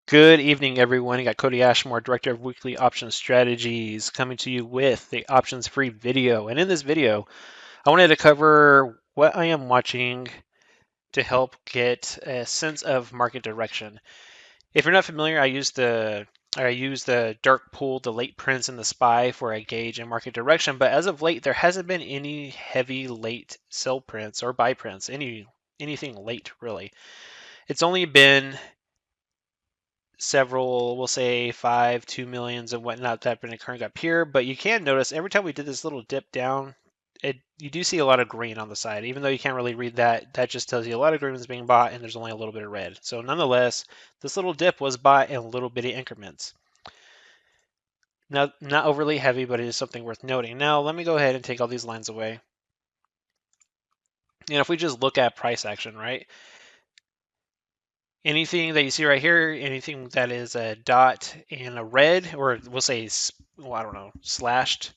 Good evening, everyone. I got Kody Ashmore, Director of Weekly Options Strategies, coming to you with the options free video. And in this video, I wanted to cover what I am watching to help get a sense of market direction. If you're not familiar, I use the dark pool, the late prints, and the SPY for a gauge and market direction. But as of late, there hasn't been any heavy late sell prints or buy prints, anything late really. It's only been several, we'll say 5, 2 millions and whatnot that have been occurring up here. But you can notice every time we did this little dip down, you do see a lot of green on the side. Even though you can't really read that, that just tells you a lot of green is being bought and there's only a little bit of red. So nonetheless, this little dip was bought in little bitty increments. Now, not overly heavy, but it is something worth noting. Now, let me go ahead and take all these lines away. And if we just look at price action, right? Anything that you see right here, anything that is a dot and a red, or we'll say, well, I don't know, slashed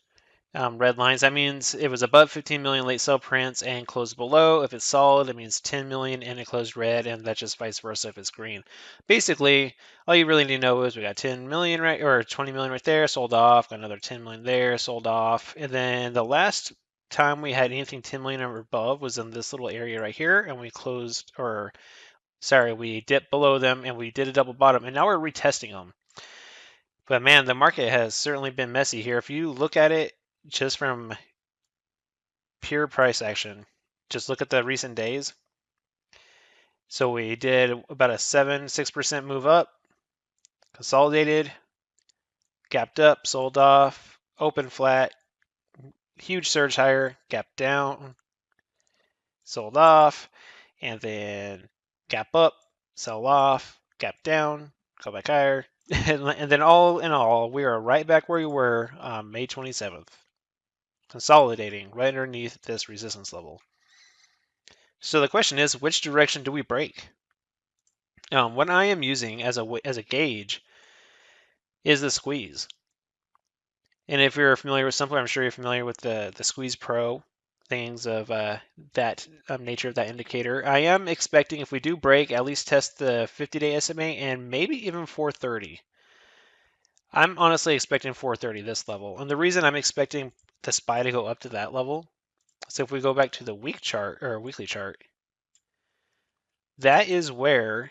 red lines, that means it was above 15 million late sell prints and closed below. If it's solid, it means 10 million and it closed red, and that's just vice versa if it's green. Basically, all you really need to know is we got 10 million right, or 20 million right there, sold off, got another 10 million there, sold off, and then the last time we had anything 10 million or above was in this little area right here, and we closed, or sorry, we dipped below them and we did a double bottom, and now we're retesting them. But man, the market has certainly been messy here. If you look at it just from pure price action, just look at the recent days. So we did about a 6% move up, consolidated, gapped up, sold off, open flat, huge surge higher, gapped down, sold off, and then gap up, sell off, gap down, go back higher. And then all in all, we are right back where we were on May 27th, consolidating right underneath this resistance level. So the question is, which direction do we break? What I am using as a gauge is the squeeze. And if you're familiar with something, I'm sure you're familiar with the Squeeze Pro things of that nature of that indicator. I am expecting if we do break, at least test the 50-day SMA and maybe even 430. I'm honestly expecting 430 this level. And the reason I'm expecting the SPY to go up to that level, so if we go back to the week chart or weekly chart, that is where,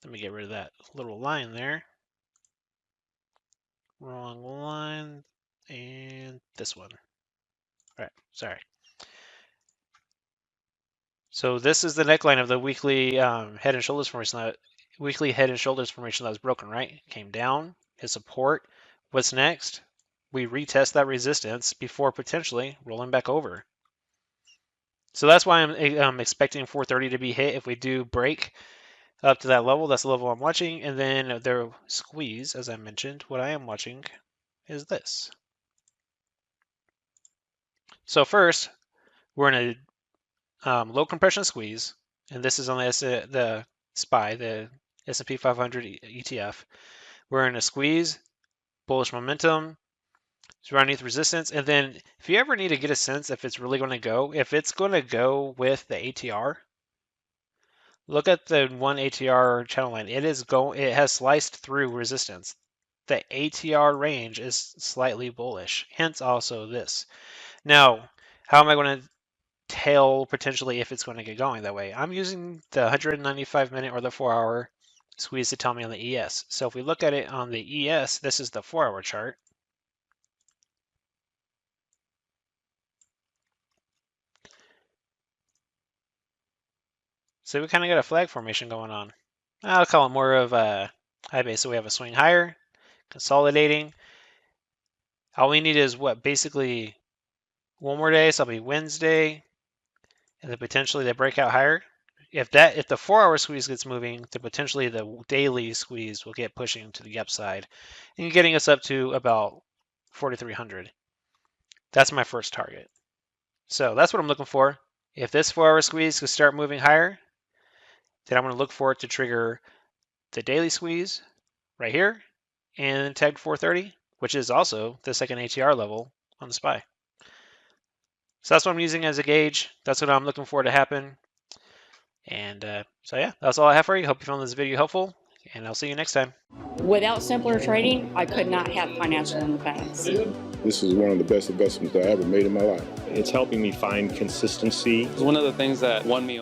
let me get rid of that little line there. Wrong line, and this one. All right, sorry. So this is the neckline of the weekly head and shoulders formation. Weekly head and shoulders formation that was broken, right? Came down, hit support. What's next? We retest that resistance before potentially rolling back over. So that's why I'm expecting 430 to be hit if we do break up to that level. That's the level I'm watching. And then the squeeze, as I mentioned, what I am watching is this. So first, we're in a low compression squeeze, and this is on the SPY, the S&P 500 ETF. We're in a squeeze, bullish momentum, it's underneath resistance, and then if you ever need to get a sense if it's really going to go, if it's going to go with the ATR, look at the one ATR channel line. It has sliced through resistance. The ATR range is slightly bullish, hence also this. Now, how am I going to tell potentially if it's going to get going that way? I'm using the 195-minute or the 4-hour squeeze to tell me on the ES. So if we look at it on the ES, this is the 4-hour chart. So we kind of got a flag formation going on. I'll call it more of a high base. So we have a swing higher, consolidating. All we need is what? Basically one more day. So it'll be Wednesday, and then potentially the breakout higher. If the 4-hour squeeze gets moving, then potentially the daily squeeze will get pushing to the upside and getting us up to about 4,300. That's my first target. So that's what I'm looking for. If this 4-hour squeeze could start moving higher, then I'm going to look for it to trigger the daily squeeze right here and tag 430, which is also the second ATR level on the SPY. So that's what I'm using as a gauge. That's what I'm looking for to happen. And so yeah, that's all I have for you. Hope you found this video helpful. and I'll see you next time. Without simpler trading, I could not have financial independence. This is one of the best investments I ever made in my life. It's helping me find consistency. It's one of the things that won me